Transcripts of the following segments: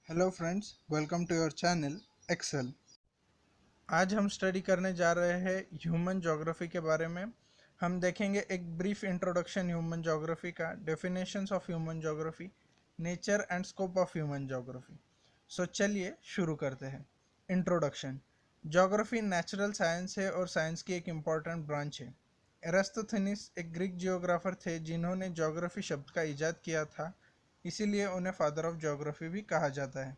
Hello friends, welcome to your channel Excel. आज हम study करने जा रहे हैं ह्यूमन ज्योग्राफी के बारे में। हम देखेंगे एक ब्रीफ इंट्रोडक्शन ह्यूमन ज्योग्राफी का, definitions of human geography, nature and scope of human geography. So चलिए शुरू करते हैं। इंट्रोडक्शन। ज्योग्राफी नेचुरल साइंस है और साइंस की एक इम्पॉर्टेंट ब्रांच है। एरास्तोथेनिस एक ग्रीक जियोग्राफर थे जिन्होंने ज्योग्राफी शब्द का इजाद किया था, इसीलिए उन्हें फादर ऑफ ज्योग्राफी भी कहा जाता है।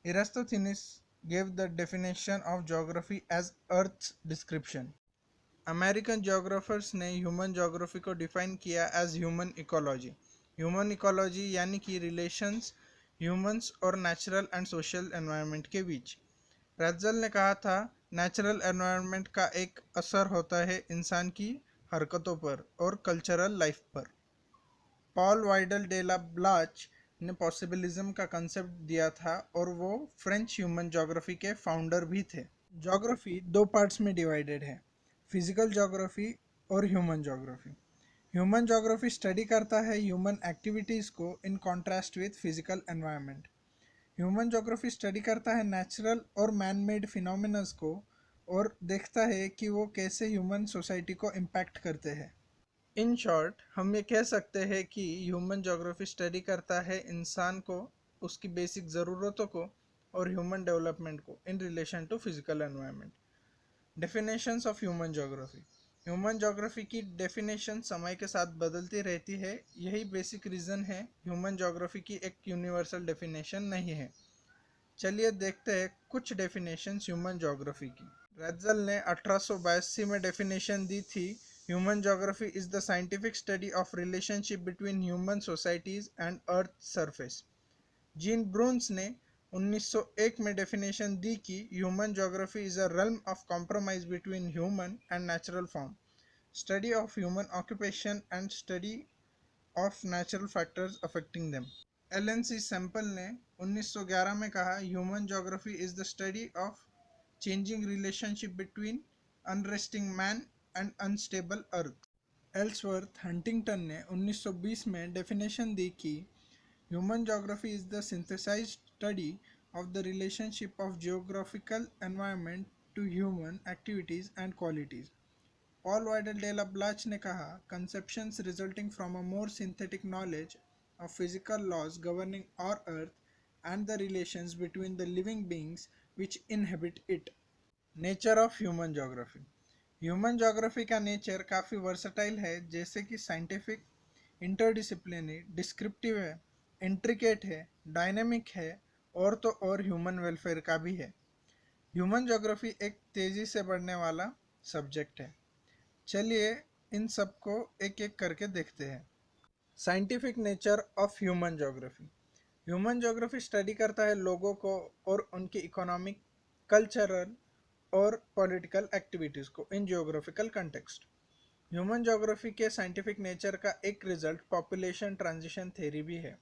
Eratosthenes gave the definition of geography as Earth's description. American geographers ने ह्यूमन जोग्राफी को डिफाइन किया as human ecology. Human ecology यानी कि रिलेशंस ह्यूमंस और नेचुरल एंड सोशल एनवायरनमेंट के बीच। रैत्जल ने कहा था, नेचुरल एनवायरनमेंट का एक असर होता है इंसान की हरकतों पर और कल्चरल लाइफ पर। Paul Vidal de la Blache ने पॉसिबिलिज्म का कंसेप्ट दिया था और वो फ्रेंच ह्यूमन ज्योग्राफी के फाउंडर भी थे। ज्योग्राफी दो पार्ट्स में डिवाइडेड है, फिजिकल ज्योग्राफी और human geography. Human geography study करता है ह्यूमन एक्टिविटीज़ को in contrast with physical environment. Human geography study करता है नेचुरल और मैन मेड फिनोमिनस को और देखता है कि वो कैसे ह्यूमन सोसाइटी को इम्पैक्ट करते हैं। इन शॉर्ट हम ये कह सकते हैं कि ह्यूमन ज्योग्राफी स्टडी करता है इंसान को, उसकी बेसिक ज़रूरतों को और ह्यूमन डेवलपमेंट को in relation to physical environment. Definitions of human geography. Human geography की डेफिनेशन समय के साथ बदलती रहती है। यही बेसिक रीज़न है ह्यूमन ज्योग्राफी की एक यूनिवर्सल डेफिनेशन नहीं है। चलिए देखते हैं कुछ डेफिनेशंस ह्यूमन ज्योग्राफी की। रैत्जल ने 1882 में डेफिनेशन दी थी, human geography is the scientific study of relationship between human societies and earth surface. Jean Brunhes ने 1901 में डेफिनेशन दी कि human geography is a realm of compromise between human and natural form, study of human occupation and study of natural factors affecting them. Ellen C Semple ने 1911 में कहा, human geography is the study of changing relationship between unresting man and unstable earth. Ellsworth Huntington ने 1920 में definition दी कि human geography is the synthesised study of the relationship of geographical environment to human activities and qualities. Paul Vidal de la Blache ने कहा, conceptions resulting from a more synthetic knowledge of physical laws governing our earth and the relations between the living beings which inhabit it. Nature of human geography. Human geography का nature काफ़ी versatile है, जैसे कि scientific, interdisciplinary, descriptive है, intricate है, dynamic है और तो और ह्यूमन वेलफेयर का भी है। ह्यूमन ज्योग्राफी एक तेज़ी से बढ़ने वाला सब्जेक्ट है। चलिए इन सब को एक एक करके देखते हैं। Scientific nature of human geography. Human geography study करता है लोगों को और उनकी इकोनॉमिक, कल्चरल और पॉलिटिकल एक्टिविटीज़ को in geographical context. Human geography के साइंटिफिक नेचर का एक रिजल्ट पॉपुलेशन ट्रांजिशन थ्योरी भी है।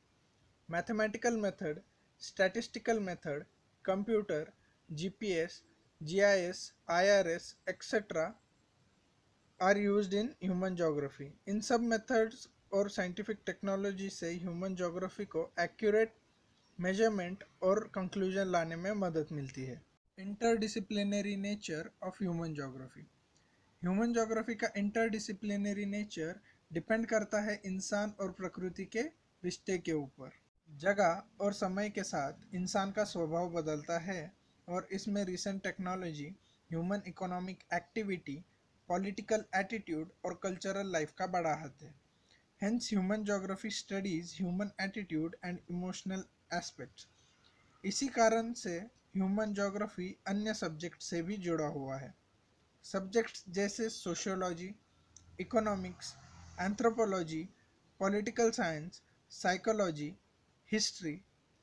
Mathematical method, statistical method, computer, GPS, GIS, IRS etcetera are used in human geography. इन सब मेथड्स और साइंटिफिक टेक्नोलॉजी से ह्यूमन ज्योग्राफी को एक्यूरेट मेजरमेंट और कंक्लूजन लाने में मदद मिलती है। Interdisciplinary nature of human geography. Human geography का इंटरडिसिप्लिनरी नेचर डिपेंड करता है इंसान और प्रकृति के रिश्ते के ऊपर। जगह और समय के साथ इंसान का स्वभाव बदलता है और इसमें recent technology, human economic activity, political attitude और कल्चरल लाइफ का बड़ा हाथ है। Hence human geography studies human attitude and emotional aspects. इसी कारण से ह्यूमन ज्योग्राफी अन्य सब्जेक्ट से भी जुड़ा हुआ है। सब्जेक्ट्स जैसे sociology, economics, anthropology, political science, psychology, history,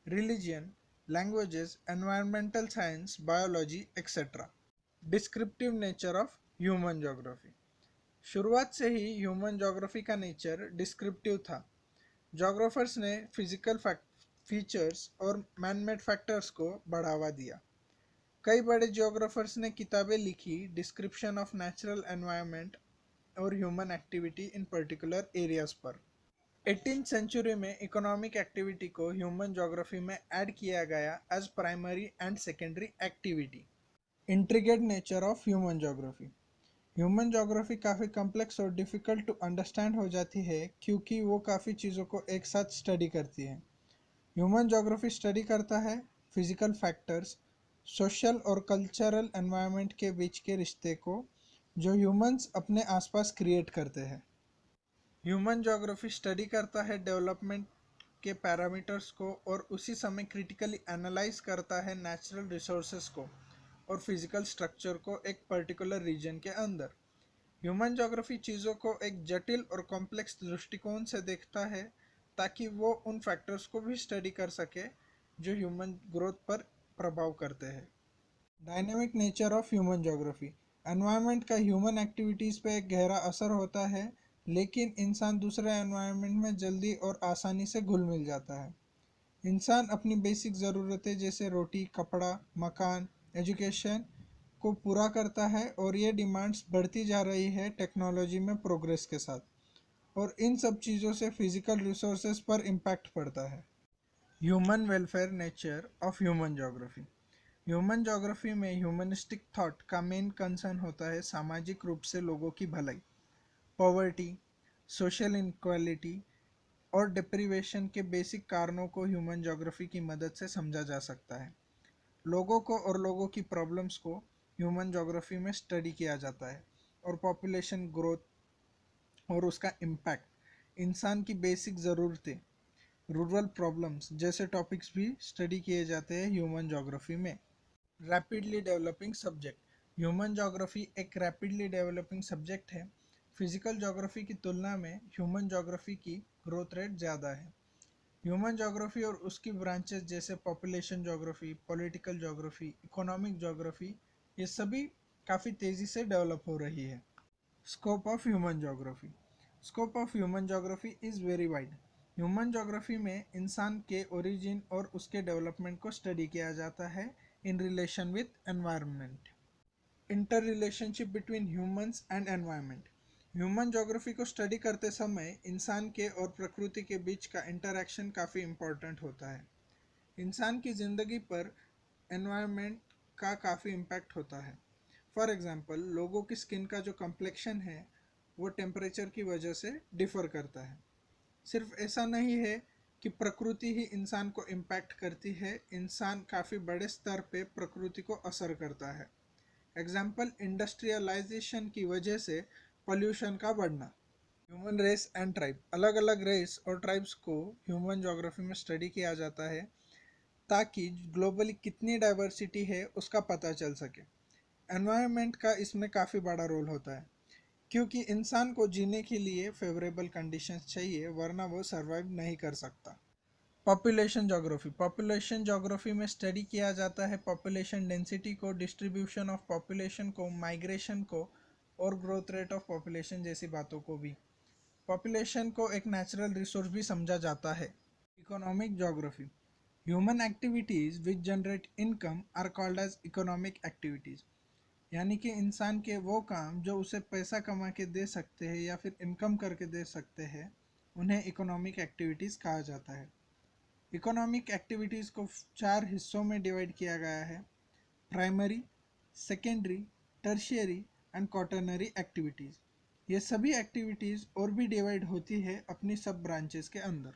religion, languages, environmental science, biology etcetera. Descriptive nature of human geography. शुरुआत से ही ह्यूमन ज्योग्राफी का नेचर डिस्क्रिप्टिव था। ज्योग्राफर्स ने फिजिकल फीचर्स और मैन मेड फैक्टर्स को बढ़ावा दिया। कई बड़े ज्योग्राफर्स ने किताबें लिखी डिस्क्रिप्शन ऑफ नेचुरल एनवायरनमेंट और human activity in particular areas पर। 18th सेंचुरी में इकोनॉमिक एक्टिविटी को ह्यूमन ज्योग्राफी में ऐड किया गया as primary and secondary activity. Intricate nature of human geography. Human geography काफ़ी कॉम्प्लेक्स और डिफ़िकल्ट टू अंडरस्टैंड हो जाती है क्योंकि वो काफ़ी चीज़ों को एक साथ स्टडी करती है। ह्यूमन ज्योग्राफी स्टडी करता है फिजिकल फैक्टर्स, सोशल और कल्चरल एनवायरनमेंट के बीच के रिश्ते को जो ह्यूमंस अपने आसपास क्रिएट करते हैं। ह्यूमन ज्योग्राफी स्टडी करता है डेवलपमेंट के पैरामीटर्स को और उसी समय क्रिटिकली एनालाइज करता है नेचुरल रिसोर्सेज को और फिजिकल स्ट्रक्चर को एक पर्टिकुलर रीजन के अंदर। ह्यूमन ज्योग्राफी चीज़ों को एक जटिल और कॉम्प्लेक्स दृष्टिकोण से देखता है ताकि वो उन फैक्टर्स को भी स्टडी कर सके जो ह्यूमन ग्रोथ पर प्रभाव करते हैं। Dynamic nature of human geography. Environment का ह्यूमन एक्टिविटीज़ पे एक गहरा असर होता है, लेकिन इंसान दूसरे एनवायरनमेंट में जल्दी और आसानी से घुल मिल जाता है। इंसान अपनी बेसिक ज़रूरतें जैसे रोटी, कपड़ा, मकान, एजुकेशन को पूरा करता है और ये डिमांड्स बढ़ती जा रही है टेक्नोलॉजी में प्रोग्रेस के साथ, और इन सब चीज़ों से फिजिकल रिसोर्सेज पर इम्पैक्ट पड़ता है। Human welfare nature of human geography. Human geography में ह्यूमनिस्टिक थॉट का मेन कंसर्न होता है सामाजिक रूप से लोगों की भलाई। पॉवर्टी, सोशल इनक्वालिटी और डिप्रीवेशन के बेसिक कारणों को ह्यूमन ज्योग्राफी की मदद से समझा जा सकता है। लोगों को और लोगों की प्रॉब्लम्स को ह्यूमन ज्योग्राफी में स्टडी किया जाता है और पॉपुलेशन ग्रोथ और उसका इम्पैक्ट, इंसान की बेसिक ज़रूरतें, रूरल प्रॉब्लम्स जैसे टॉपिक्स भी स्टडी किए जाते हैं ह्यूमन ज्योग्राफी में। Rapidly developing subject. Human geography एक रैपिडली डेवलपिंग सब्जेक्ट है। फिजिकल ज्योग्राफी की तुलना में ह्यूमन ज्योग्राफी की ग्रोथ रेट ज़्यादा है। ह्यूमन ज्योग्राफी और उसकी ब्रांचेस जैसे population geography, political geography, economic geography, ये सभी काफ़ी तेज़ी से डेवलप हो रही है। Scope of human geography. Scope of human geography is very wide. Human geography में इंसान के ओरिजिन और उसके डेवलपमेंट को स्टडी किया जाता है in relation with environment. Inter relationship between humans and environment. Human geography को स्टडी करते समय इंसान के और प्रकृति के बीच का इंटरैक्शन काफ़ी इम्पोर्टेंट होता है। इंसान की ज़िंदगी पर एनवायरनमेंट का काफ़ी इम्पैक्ट होता है। फॉर एग्ज़ाम्पल, लोगों की स्किन का जो कम्प्लेक्शन है वो टेम्परेचर की वजह से डिफ़र करता है। सिर्फ ऐसा नहीं है कि प्रकृति ही इंसान को इम्पैक्ट करती है, इंसान काफ़ी बड़े स्तर पे प्रकृति को असर करता है। एग्जाम्पल, इंडस्ट्रियलाइजेशन की वजह से पोल्यूशन का बढ़ना। Human race and tribe. अलग अलग रेस और ट्राइब्स को ह्यूमन ज्योग्राफी में स्टडी किया जाता है ताकि ग्लोबली कितनी डाइवर्सिटी है उसका पता चल सके। एनवायरनमेंट का इसमें काफ़ी बड़ा रोल होता है क्योंकि इंसान को जीने के लिए फेवरेबल कंडीशंस चाहिए, वरना वो सरवाइव नहीं कर सकता। Population geography. पॉपुलेशन ज्योग्राफी में स्टडी किया जाता है पॉपुलेशन डेंसिटी को, डिस्ट्रीब्यूशन ऑफ पॉपुलेशन को, माइग्रेशन को और ग्रोथ रेट ऑफ पॉपुलेशन जैसी बातों को भी। पॉपुलेशन को एक नेचुरल रिसोर्स भी समझा जाता है। Economic geography. Human activities which generate income are called as economic activities. यानी कि इंसान के वो काम जो उसे पैसा कमा के दे सकते हैं या फिर इनकम करके दे सकते हैं, उन्हें इकोनॉमिक एक्टिविटीज़ कहा जाता है। इकोनॉमिक एक्टिविटीज़ को 4 हिस्सों में डिवाइड किया गया है: primary, secondary, tertiary and quaternary activities. ये सभी एक्टिविटीज़ और भी डिवाइड होती है अपनी सब ब्रांचेस के अंदर।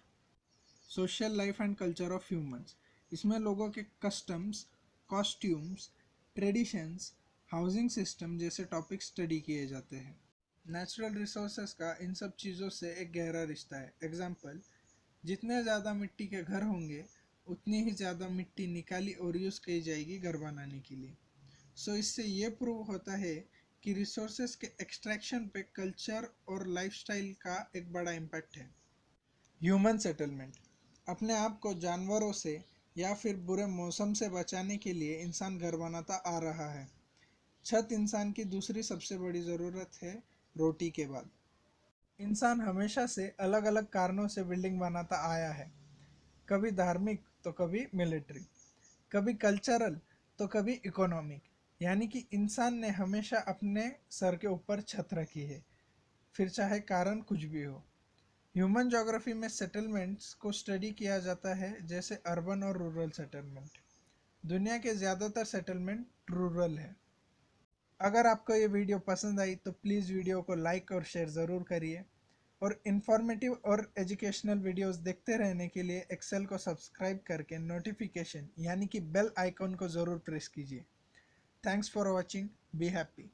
Social life and culture of humans. इसमें लोगों के customs, costumes, traditions, housing system जैसे टॉपिक स्टडी किए जाते हैं। नेचुरल रिसोर्सेज का इन सब चीज़ों से एक गहरा रिश्ता है। एग्जाम्पल, जितने ज़्यादा मिट्टी के घर होंगे उतनी ही ज़्यादा मिट्टी निकाली और यूज़ की जाएगी घर बनाने के लिए। सो इससे ये प्रूव होता है कि रिसोर्सेज के एक्सट्रैक्शन पे कल्चर और लाइफस्टाइल का एक बड़ा इम्पैक्ट है। Human settlement. अपने आप को जानवरों से या फिर बुरे मौसम से बचाने के लिए इंसान घर बनाता आ रहा है। छत इंसान की दूसरी सबसे बड़ी ज़रूरत है रोटी के बाद। इंसान हमेशा से अलग अलग कारणों से बिल्डिंग बनाता आया है, कभी धार्मिक तो कभी मिलिट्री, कभी कल्चरल तो कभी इकोनॉमिक। यानी कि इंसान ने हमेशा अपने सर के ऊपर छत रखी है, फिर चाहे कारण कुछ भी हो। ह्यूमन ज्योग्राफी में सेटलमेंट्स को स्टडी किया जाता है, जैसे अर्बन और रूरल सेटलमेंट। दुनिया के ज़्यादातर सेटलमेंट रूरल है। अगर आपको ये वीडियो पसंद आई तो प्लीज़ वीडियो को लाइक और शेयर ज़रूर करिए, और इन्फॉर्मेटिव और एजुकेशनल वीडियोस देखते रहने के लिए एक्सेल को सब्सक्राइब करके नोटिफिकेशन यानी कि बेल आइकॉन को ज़रूर प्रेस कीजिए। Thanks for watching, be happy.